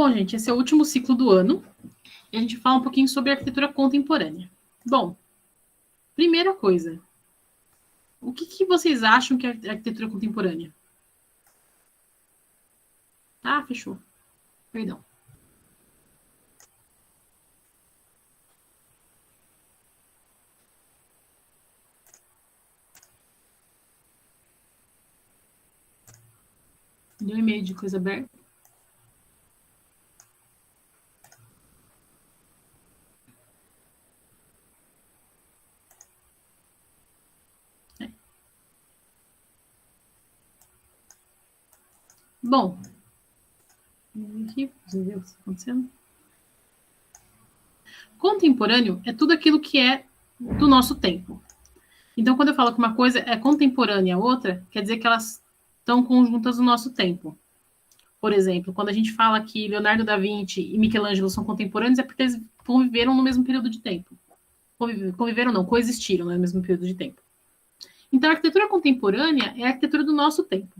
Bom, gente, esse é o último ciclo do ano e a gente fala um pouquinho sobre arquitetura contemporânea. Bom, primeira coisa, o que vocês acham que é arquitetura contemporânea? Ah, fechou. Perdão. Deu um e-mail de coisa aberta. Bom, aqui, você vê o que está acontecendo. Contemporâneo é tudo aquilo que é do nosso tempo. Então, quando eu falo que uma coisa é contemporânea a outra, quer dizer que elas estão conjuntas no nosso tempo. Por exemplo, quando a gente fala que Leonardo da Vinci e Michelangelo são contemporâneos, é porque eles conviveram no mesmo período de tempo. Conviveram não, coexistiram no mesmo período de tempo. Então, a arquitetura contemporânea é a arquitetura do nosso tempo.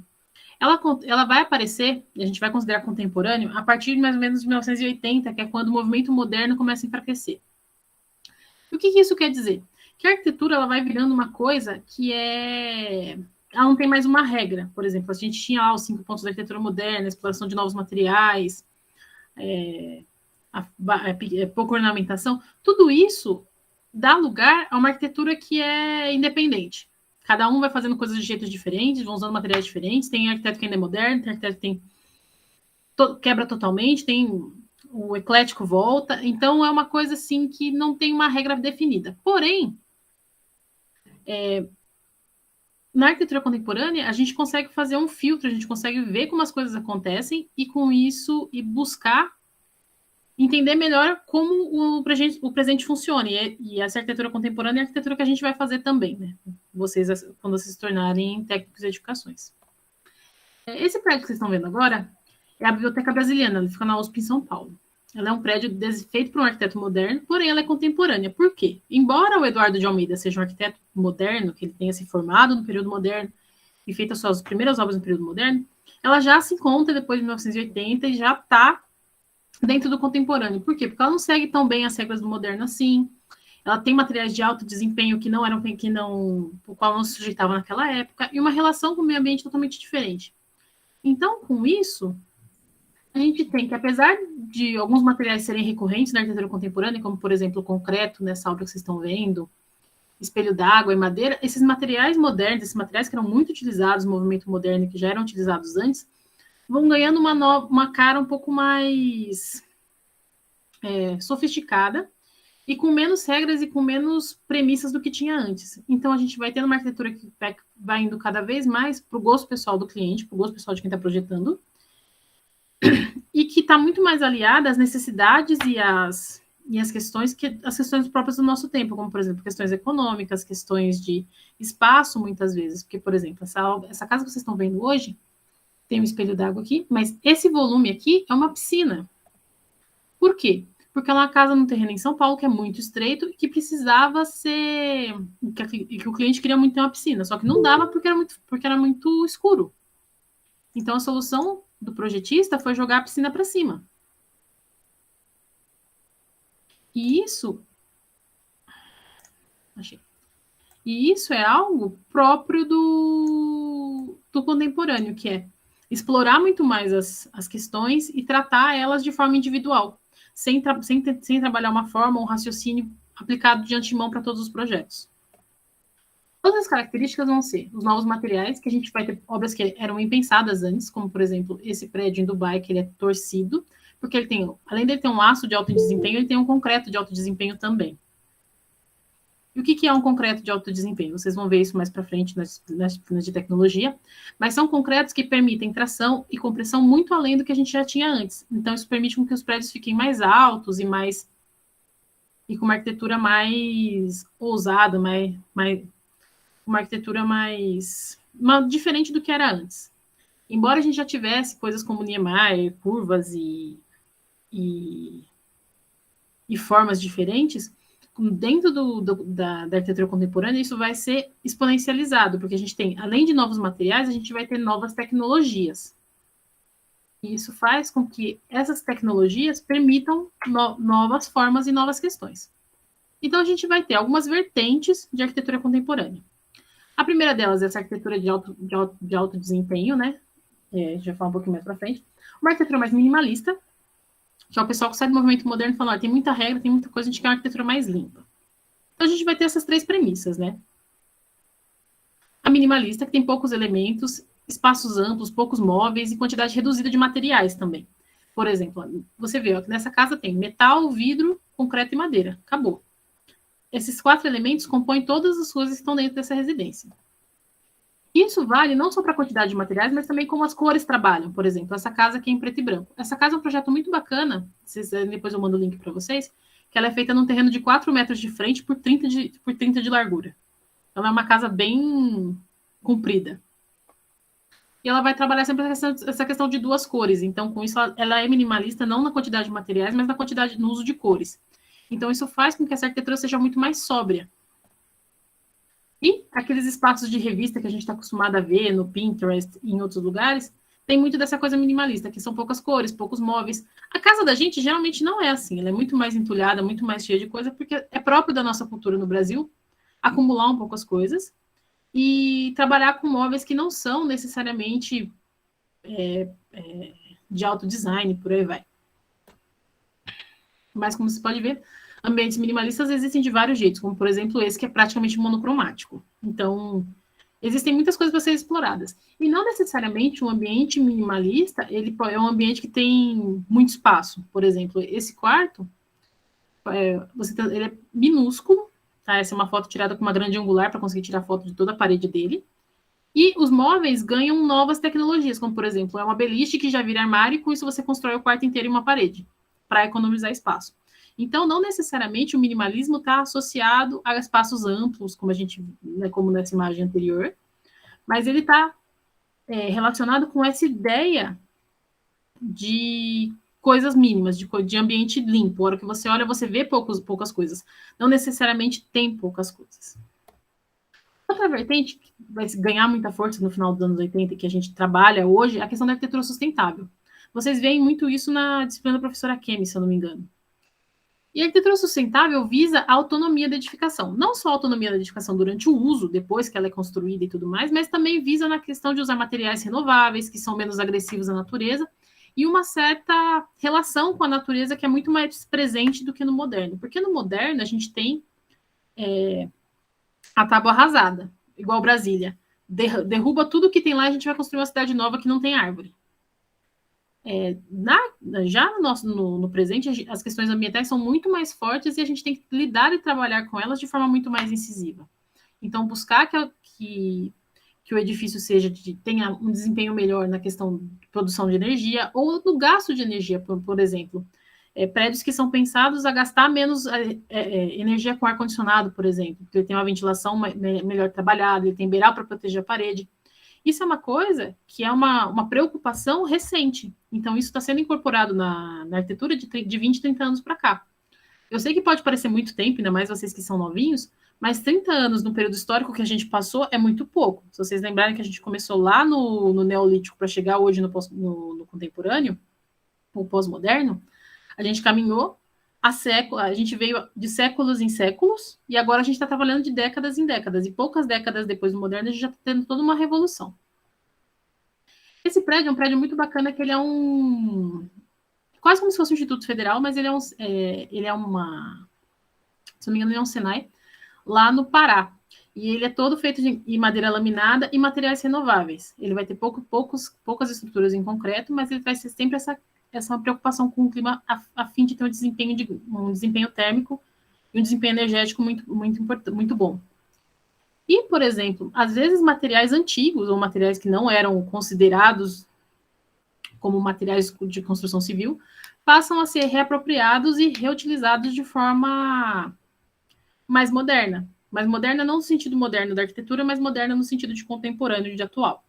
Ela vai aparecer, a gente vai considerar contemporâneo, a partir de mais ou menos de 1980, que é quando o movimento moderno começa a enfraquecer. E o que isso quer dizer? Que a arquitetura ela vai virando uma coisa que ela não tem mais uma regra. Por exemplo, a gente tinha lá os 5 pontos da arquitetura moderna, a exploração de novos materiais, pouca ornamentação. Tudo isso dá lugar a uma arquitetura que é independente. Cada um vai fazendo coisas de jeitos diferentes, vão usando materiais diferentes. Tem arquiteto que ainda é moderno, tem arquiteto que quebra totalmente, tem o eclético volta. Então, é uma coisa assim que não tem uma regra definida. Porém, na arquitetura contemporânea, a gente consegue fazer um filtro, a gente consegue ver como as coisas acontecem e, com isso, e buscar entender melhor como o presente funciona. E essa arquitetura contemporânea é a arquitetura que a gente vai fazer também, né? Vocês, quando vocês se tornarem técnicos de edificações. Esse prédio que vocês estão vendo agora é a Biblioteca Brasiliana, ela fica na USP em São Paulo. Ela é um prédio feito por um arquiteto moderno, porém ela é contemporânea. Por quê? Embora o Eduardo de Almeida seja um arquiteto moderno, que ele tenha se formado no período moderno e feito as suas primeiras obras no período moderno, ela já se encontra depois de 1980 e já está dentro do contemporâneo. Por quê? Porque ela não segue tão bem as regras do moderno assim. Ela tem materiais de alto desempenho o qual não se sujeitava naquela época, e uma relação com o meio ambiente totalmente diferente. Então, com isso, a gente tem que, apesar de alguns materiais serem recorrentes na arquitetura contemporânea, como, por exemplo, o concreto, nessa obra que vocês estão vendo, espelho d'água e madeira, esses materiais modernos, esses materiais que eram muito utilizados no movimento moderno e que já eram utilizados antes, vão ganhando uma cara um pouco mais sofisticada e com menos regras e com menos premissas do que tinha antes. Então, a gente vai tendo uma arquitetura que vai indo cada vez mais para o gosto pessoal do cliente, para o gosto pessoal de quem está projetando, e que está muito mais aliada às necessidades e às questões próprias do nosso tempo, como, por exemplo, questões econômicas, questões de espaço, muitas vezes. Porque, por exemplo, essa casa que vocês estão vendo hoje, tem um espelho d'água aqui, mas esse volume aqui é uma piscina. Por quê? Porque é uma casa no terreno em São Paulo que é muito estreito e que precisava ser... que o cliente queria muito ter uma piscina, só que não dava porque era muito escuro. Então, a solução do projetista foi jogar a piscina para cima. E isso... E isso é algo próprio do contemporâneo, que é explorar muito mais as questões e tratar elas de forma individual, sem trabalhar uma forma, um raciocínio aplicado de antemão para todos os projetos. Todas as características vão ser os novos materiais, que a gente vai ter obras que eram impensadas antes, como, por exemplo, esse prédio em Dubai, que ele é torcido, porque ele tem, além de ter um aço de alto desempenho, ele tem um concreto de alto desempenho também. E o que é um concreto de alto desempenho? Vocês vão ver isso mais para frente nas disciplinas de tecnologia, mas são concretos que permitem tração e compressão muito além do que a gente já tinha antes. Então, isso permite que os prédios fiquem mais altos e com uma arquitetura mais ousada, uma arquitetura diferente do que era antes. Embora a gente já tivesse coisas como Niemeyer, curvas e formas diferentes, dentro da arquitetura contemporânea, isso vai ser exponencializado, porque a gente tem, além de novos materiais, a gente vai ter novas tecnologias. E isso faz com que essas tecnologias permitam novas formas e novas questões. Então, a gente vai ter algumas vertentes de arquitetura contemporânea. A primeira delas é essa arquitetura de alto desempenho, né? A gente vai falar um pouquinho mais para frente. Uma arquitetura mais minimalista, que é o pessoal que sai do movimento moderno falando, tem muita regra, tem muita coisa, a gente quer uma arquitetura mais limpa. Então, a gente vai ter essas três premissas, né? A minimalista, que tem poucos elementos, espaços amplos, poucos móveis e quantidade reduzida de materiais também. Por exemplo, você vê ó, que nessa casa tem metal, vidro, concreto e madeira. Acabou. Esses 4 elementos compõem todas as coisas que estão dentro dessa residência. Isso vale não só para a quantidade de materiais, mas também como as cores trabalham. Por exemplo, essa casa aqui é em preto e branco. Essa casa é um projeto muito bacana, depois eu mando o link para vocês, que ela é feita num terreno de 4 metros de frente por 30 de largura. Então, é uma casa bem comprida. E ela vai trabalhar sempre essa questão de 2 cores. Então, com isso, ela é minimalista não na quantidade de materiais, mas na quantidade, no uso de cores. Então, isso faz com que essa arquitetura seja muito mais sóbria. E aqueles espaços de revista que a gente está acostumado a ver no Pinterest e em outros lugares, tem muito dessa coisa minimalista, que são poucas cores, poucos móveis. A casa da gente geralmente não é assim, ela é muito mais entulhada, muito mais cheia de coisa, porque é próprio da nossa cultura no Brasil acumular um pouco as coisas e trabalhar com móveis que não são necessariamente de alto design, por aí vai. Mas como você pode ver, ambientes minimalistas existem de vários jeitos, como por exemplo esse que é praticamente monocromático. Então, existem muitas coisas para serem exploradas. E não necessariamente um ambiente minimalista, ele é um ambiente que tem muito espaço. Por exemplo, esse quarto, ele é minúsculo, tá? Essa é uma foto tirada com uma grande angular para conseguir tirar foto de toda a parede dele. E os móveis ganham novas tecnologias, como por exemplo, é uma beliche que já vira armário e com isso você constrói o quarto inteiro em uma parede, para economizar espaço. Então, não necessariamente o minimalismo está associado a espaços amplos, como a gente, né, como nessa imagem anterior, mas ele está relacionado com essa ideia de coisas mínimas, de ambiente limpo. A hora que você olha, você vê poucas coisas. Não necessariamente tem poucas coisas. Outra vertente que vai ganhar muita força no final dos anos 80, que a gente trabalha hoje, é a questão da arquitetura sustentável. Vocês veem muito isso na disciplina da professora Kemi, se eu não me engano. E a arquitetura sustentável visa a autonomia da edificação. Não só a autonomia da edificação durante o uso, depois que ela é construída e tudo mais, mas também visa na questão de usar materiais renováveis, que são menos agressivos à natureza, e uma certa relação com a natureza que é muito mais presente do que no moderno. Porque no moderno a gente tem a tábua arrasada, igual Brasília. Derruba tudo que tem lá e a gente vai construir uma cidade nova que não tem árvore. Já no presente, as questões ambientais são muito mais fortes e a gente tem que lidar e trabalhar com elas de forma muito mais incisiva. Então, buscar que o edifício tenha um desempenho melhor na questão de produção de energia ou no gasto de energia, por exemplo. Prédios que são pensados a gastar menos energia com ar-condicionado, por exemplo, porque ele tem uma ventilação melhor trabalhada, ele tem beiral para proteger a parede. Isso é uma coisa que é uma preocupação recente. Então, isso está sendo incorporado na arquitetura de 20, 30 anos para cá. Eu sei que pode parecer muito tempo, ainda mais vocês que são novinhos, mas 30 anos no período histórico que a gente passou é muito pouco. Se vocês lembrarem que a gente começou lá no Neolítico para chegar hoje no contemporâneo, o pós-moderno, a gente caminhou a gente veio de séculos em séculos, e agora a gente está trabalhando de décadas em décadas, e poucas décadas depois do moderno a gente já está tendo toda uma revolução. Esse prédio é um prédio muito bacana, que ele é quase como se fosse um Instituto Federal, mas ele é uma, se não me engano, ele é um Senai, lá no Pará. E ele é todo feito de madeira laminada e materiais renováveis. Ele vai ter poucas estruturas em concreto, mas ele vai ser sempre essa preocupação com o clima a fim de ter um desempenho térmico e um desempenho energético muito bom. E, por exemplo, às vezes materiais antigos ou materiais que não eram considerados como materiais de construção civil passam a ser reapropriados e reutilizados de forma mais moderna. Mas moderna não no sentido moderno da arquitetura, mas moderna no sentido de contemporâneo, de atual.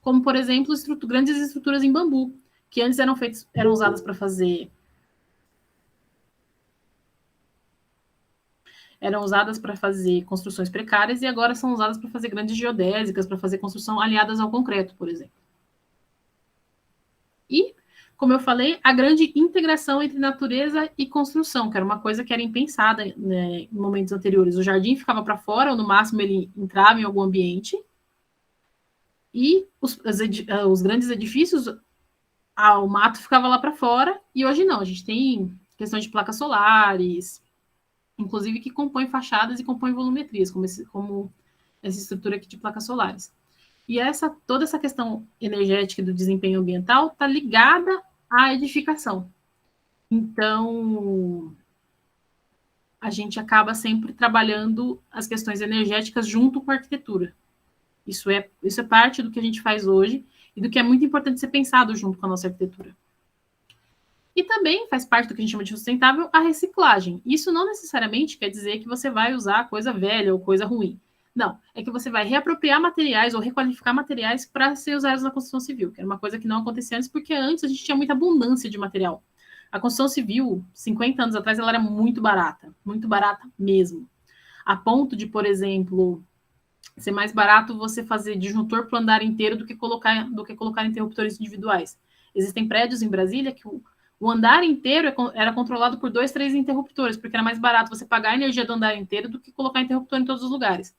Como, por exemplo, grandes estruturas em bambu, que antes eram usadas para fazer construções precárias e agora são usadas para fazer grandes geodésicas, para fazer construção aliadas ao concreto, por exemplo. E como eu falei, a grande integração entre natureza e construção, que era uma coisa que era impensada, né, em momentos anteriores. O jardim ficava para fora, ou no máximo ele entrava em algum ambiente, e os grandes edifícios, o mato ficava lá para fora, e hoje não, a gente tem questões de placas solares, inclusive que compõem fachadas e compõem volumetrias, como essa estrutura aqui de placas solares. E toda essa questão energética do desempenho ambiental está ligada à edificação. Então, a gente acaba sempre trabalhando as questões energéticas junto com a arquitetura. Isso é parte do que a gente faz hoje e do que é muito importante ser pensado junto com a nossa arquitetura. E também faz parte do que a gente chama de sustentável a reciclagem. Isso não necessariamente quer dizer que você vai usar coisa velha ou coisa ruim. Não, é que você vai reapropriar materiais ou requalificar materiais para ser usados na construção civil, que era uma coisa que não acontecia antes, porque antes a gente tinha muita abundância de material. A construção civil, 50 anos atrás, ela era muito barata mesmo. A ponto de, por exemplo, ser mais barato você fazer disjuntor para o andar inteiro do que colocar interruptores individuais. Existem prédios em Brasília que o andar inteiro era controlado por 2, 3 interruptores, porque era mais barato você pagar a energia do andar inteiro do que colocar interruptor em todos os lugares.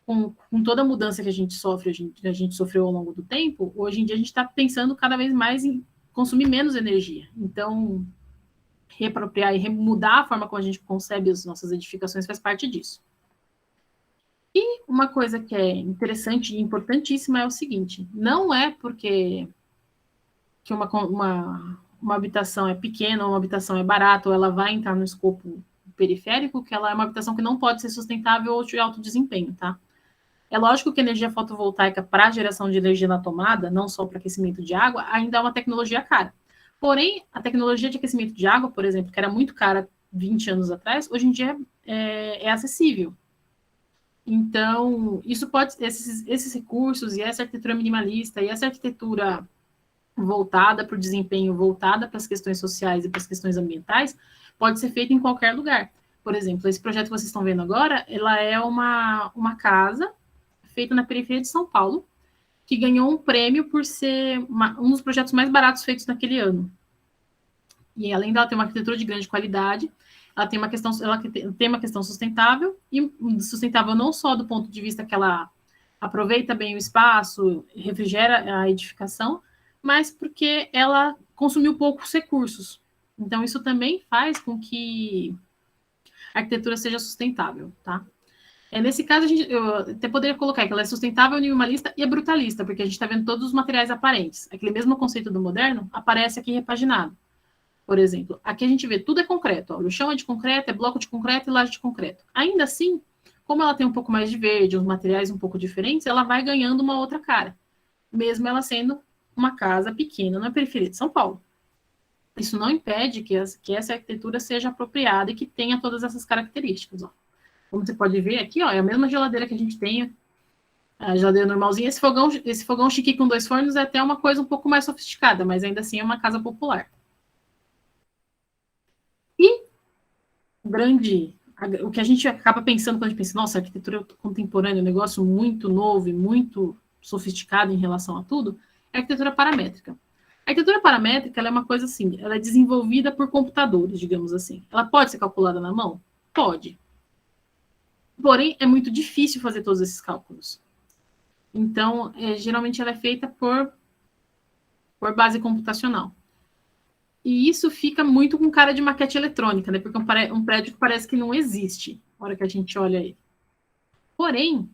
Com toda a mudança que a gente sofreu ao longo do tempo, hoje em dia a gente está pensando cada vez mais em consumir menos energia. Então, reapropriar e mudar a forma como a gente concebe as nossas edificações faz parte disso. E uma coisa que é interessante e importantíssima é o seguinte: não é porque que uma habitação é pequena, ou uma habitação é barata, ou ela vai entrar no escopo periférico, que ela é uma habitação que não pode ser sustentável ou de alto desempenho, tá? É lógico que a energia fotovoltaica para geração de energia na tomada, não só para aquecimento de água, ainda é uma tecnologia cara. Porém, a tecnologia de aquecimento de água, por exemplo, que era muito cara 20 anos atrás, hoje em dia é acessível. Então, esses recursos e essa arquitetura minimalista e essa arquitetura voltada para o desempenho, voltada para as questões sociais e para as questões ambientais, pode ser feita em qualquer lugar. Por exemplo, esse projeto que vocês estão vendo agora, ela é uma casa feita na periferia de São Paulo, que ganhou um prêmio por ser um dos projetos mais baratos feitos naquele ano. E além dela ter uma arquitetura de grande qualidade, ela tem uma questão sustentável, e sustentável não só do ponto de vista que ela aproveita bem o espaço, refrigera a edificação, mas porque ela consumiu poucos recursos. Então, isso também faz com que a arquitetura seja sustentável, tá? Nesse caso, eu até poderia colocar que ela é sustentável, minimalista e brutalista, porque a gente está vendo todos os materiais aparentes. Aquele mesmo conceito do moderno aparece aqui repaginado. Por exemplo, aqui a gente vê tudo é concreto. Ó, o chão é de concreto, é bloco de concreto e laje de concreto. Ainda assim, como ela tem um pouco mais de verde, uns materiais um pouco diferentes, ela vai ganhando uma outra cara. Mesmo ela sendo uma casa pequena na periferia de São Paulo. Isso não impede que essa arquitetura seja apropriada e que tenha todas essas características. Ó. Como você pode ver aqui, ó, é a mesma geladeira que a gente tem, a geladeira normalzinha. Esse fogão chique com 2 fornos é até uma coisa um pouco mais sofisticada, mas ainda assim é uma casa popular. E o que a gente acaba pensando quando a gente pensa, nossa, arquitetura contemporânea é um negócio muito novo e muito sofisticado em relação a tudo, é a arquitetura paramétrica. A arquitetura paramétrica ela é uma coisa assim, ela é desenvolvida por computadores, digamos assim. Ela pode ser calculada na mão? Pode. Porém, é muito difícil fazer todos esses cálculos. Então, geralmente ela é feita por base computacional. E isso fica muito com cara de maquete eletrônica, né? Porque um prédio que parece que não existe na hora que a gente olha ele. Porém,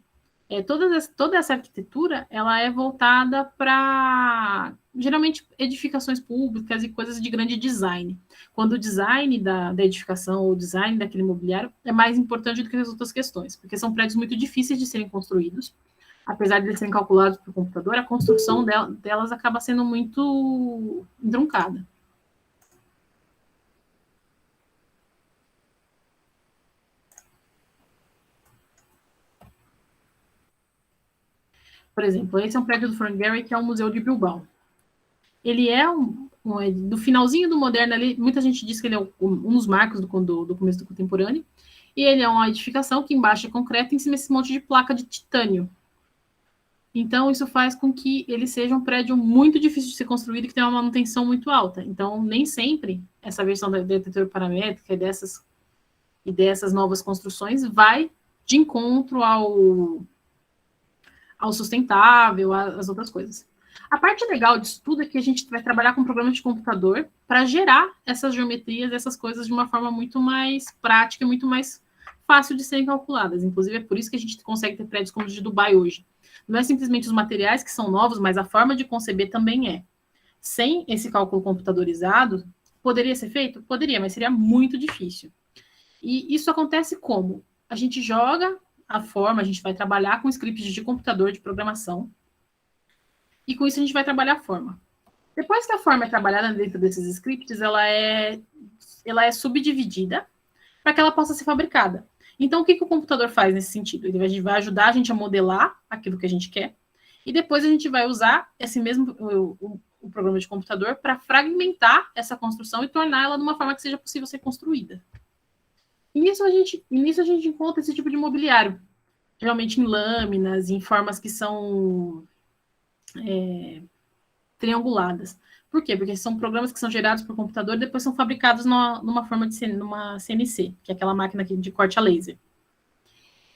toda essa arquitetura ela é voltada para, geralmente, edificações públicas e coisas de grande design. Quando o design da edificação ou o design daquele imobiliário é mais importante do que as outras questões, porque são prédios muito difíceis de serem construídos. Apesar de eles serem calculados por computador, a construção delas acaba sendo muito entroncada. Por exemplo, esse é um prédio do Frank Gehry, que é o Museu de Bilbao. Ele é do finalzinho do moderno ali, muita gente diz que ele é um dos marcos do começo do contemporâneo, e ele é uma edificação que embaixo é concreto e em cima esse monte de placa de titânio. Então, isso faz com que ele seja um prédio muito difícil de ser construído e que tenha uma manutenção muito alta. Então, nem sempre essa versão da arquitetura paramétrica e dessas novas construções vai de encontro ao sustentável, às outras coisas. A parte legal disso tudo é que a gente vai trabalhar com programas de computador para gerar essas geometrias, essas coisas de uma forma muito mais prática, muito mais fácil de serem calculadas. Inclusive, é por isso que a gente consegue ter prédios como o de Dubai hoje. Não é simplesmente os materiais que são novos, mas a forma de conceber também é. Sem esse cálculo computadorizado, poderia ser feito? Poderia, mas seria muito difícil. E isso acontece como? A gente joga a forma, a gente vai trabalhar com scripts de computador, de programação, e com isso a gente vai trabalhar a forma. Depois que a forma é trabalhada dentro desses scripts, ela é subdividida para que ela possa ser fabricada. Então, o que o computador faz nesse sentido? Ele vai ajudar a gente a modelar aquilo que a gente quer, e depois a gente vai usar esse mesmo o programa de computador para fragmentar essa construção e torná-la de uma forma que seja possível ser construída. E nisso a gente encontra esse tipo de mobiliário, geralmente em lâminas, em formas que são trianguladas. Por quê? Porque são programas que são gerados por computador e depois são fabricados numa forma de numa CNC, que é aquela máquina de corte a laser.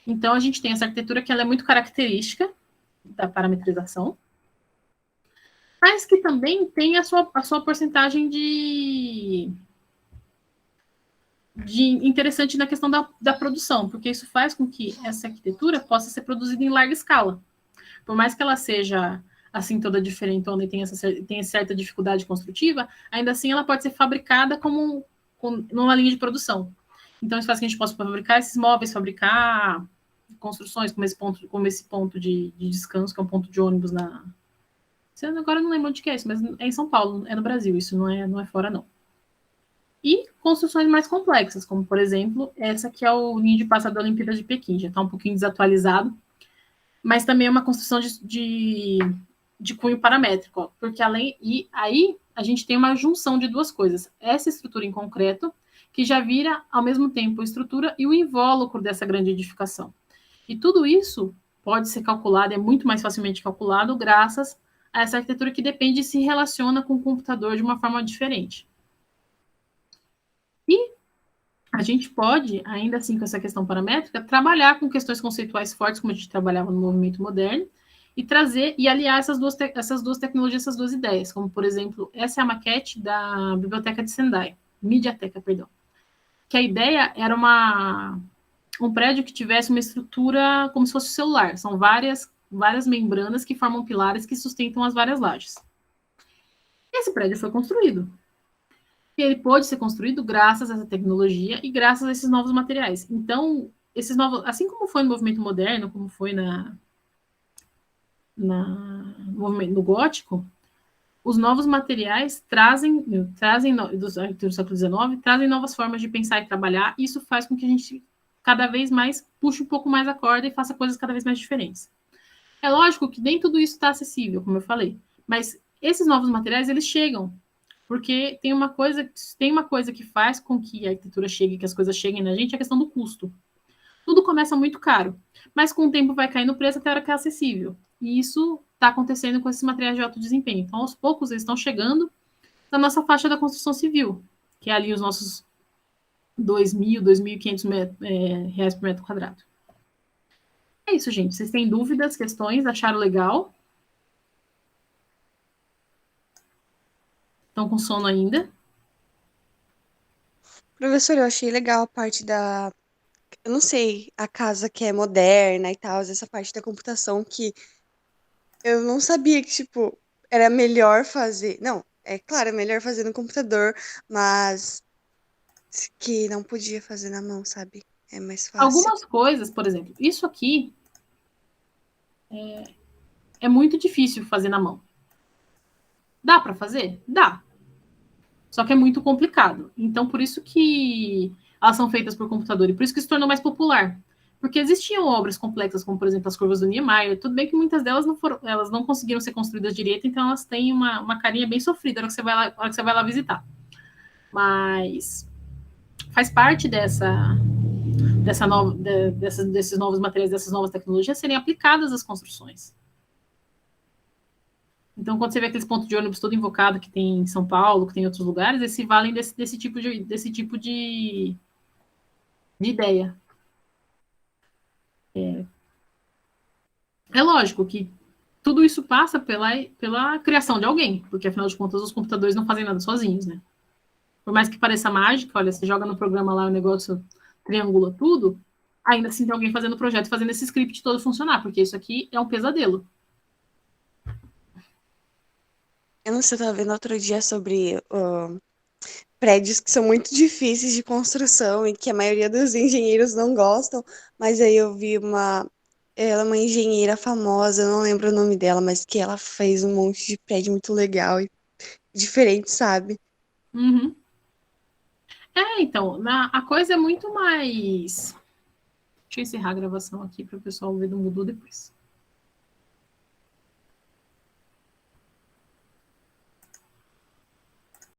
Então, a gente tem essa arquitetura que ela é muito característica da parametrização, mas que também tem a sua porcentagem de interessante na questão da produção, porque isso faz com que essa arquitetura possa ser produzida em larga escala. Por mais que ela seja assim toda diferentona e tenha certa dificuldade construtiva, ainda assim ela pode ser fabricada numa linha de produção. Então isso faz que a gente possa fabricar esses móveis, fabricar construções como esse ponto de descanso, que é um ponto de ônibus na... Agora eu não lembro onde que é isso, mas é em São Paulo, é no Brasil, isso não é fora não. E construções mais complexas, como, por exemplo, essa que é o ninho de pássaro da Olimpíada de Pequim, já está um pouquinho desatualizado, mas também é uma construção de cunho paramétrico, ó, porque aí a gente tem uma junção de duas coisas. Essa estrutura em concreto, que já vira, ao mesmo tempo, a estrutura e o invólucro dessa grande edificação. E tudo isso pode ser calculado, é muito mais facilmente calculado, graças a essa arquitetura que depende e se relaciona com o computador de uma forma diferente. E a gente pode, ainda assim, com essa questão paramétrica, trabalhar com questões conceituais fortes, como a gente trabalhava no movimento moderno, e trazer e aliar essas duas tecnologias, essas duas ideias, como, por exemplo, essa é a maquete da Biblioteca de Sendai, Mediateca, perdão, que a ideia era um prédio que tivesse uma estrutura como se fosse um celular, são várias membranas que formam pilares que sustentam as várias lajes. Esse prédio foi construído. E ele pôde ser construído graças a essa tecnologia e graças a esses novos materiais. Então, esses novos, assim como foi no movimento moderno, como foi no gótico, os novos materiais trazem do século XIX, trazem novas formas de pensar e trabalhar, e isso faz com que a gente cada vez mais puxe um pouco mais a corda e faça coisas cada vez mais diferentes. É lógico que nem tudo isso está acessível, como eu falei, mas esses novos materiais, eles chegam, porque tem uma coisa que faz com que a arquitetura chegue, que as coisas cheguem na gente, é a questão do custo. Tudo começa muito caro, mas com o tempo vai cair no preço até a hora que é acessível. E isso está acontecendo com esses materiais de alto desempenho. Então, aos poucos, eles estão chegando na nossa faixa da construção civil, que é ali os nossos 2.000, 2.500 reais por metro quadrado. É isso, gente. Vocês têm dúvidas, questões? Acharam legal? Estão com sono ainda? Professor, eu achei legal a parte da. Eu não sei, a casa que é moderna e tal, essa parte da computação que eu não sabia que, tipo, era melhor fazer. Não, é claro, é melhor fazer no computador, mas que não podia fazer na mão, sabe? É mais fácil. Algumas coisas, por exemplo, isso aqui é muito difícil fazer na mão. Dá para fazer? Dá. Só que é muito complicado. Então, por isso que elas são feitas por computador e por isso que se tornou mais popular. Porque existiam obras complexas, como, por exemplo, as curvas do Niemeyer. Tudo bem que muitas delas elas não conseguiram ser construídas direito, então elas têm uma carinha bem sofrida na hora que você vai lá visitar. Mas faz parte desses novos materiais, dessas novas tecnologias serem aplicadas às construções. Então, quando você vê aqueles pontos de ônibus todo invocado que tem em São Paulo, que tem em outros lugares, eles se valem desse tipo de ideia. É lógico que tudo isso passa pela criação de alguém, porque afinal de contas os computadores não fazem nada sozinhos, né? Por mais que pareça mágica, olha, você joga no programa lá o negócio triangula tudo, ainda assim tem alguém fazendo o projeto, fazendo esse script todo funcionar, porque isso aqui é um pesadelo. Eu não sei, eu tava vendo outro dia sobre prédios que são muito difíceis de construção e que a maioria dos engenheiros não gostam, mas aí eu vi ela é uma engenheira famosa, eu não lembro o nome dela, mas que ela fez um monte de prédio muito legal e diferente, sabe? Uhum. Então, a coisa é muito mais. Deixa eu encerrar a gravação aqui para o pessoal ver do Moodle depois.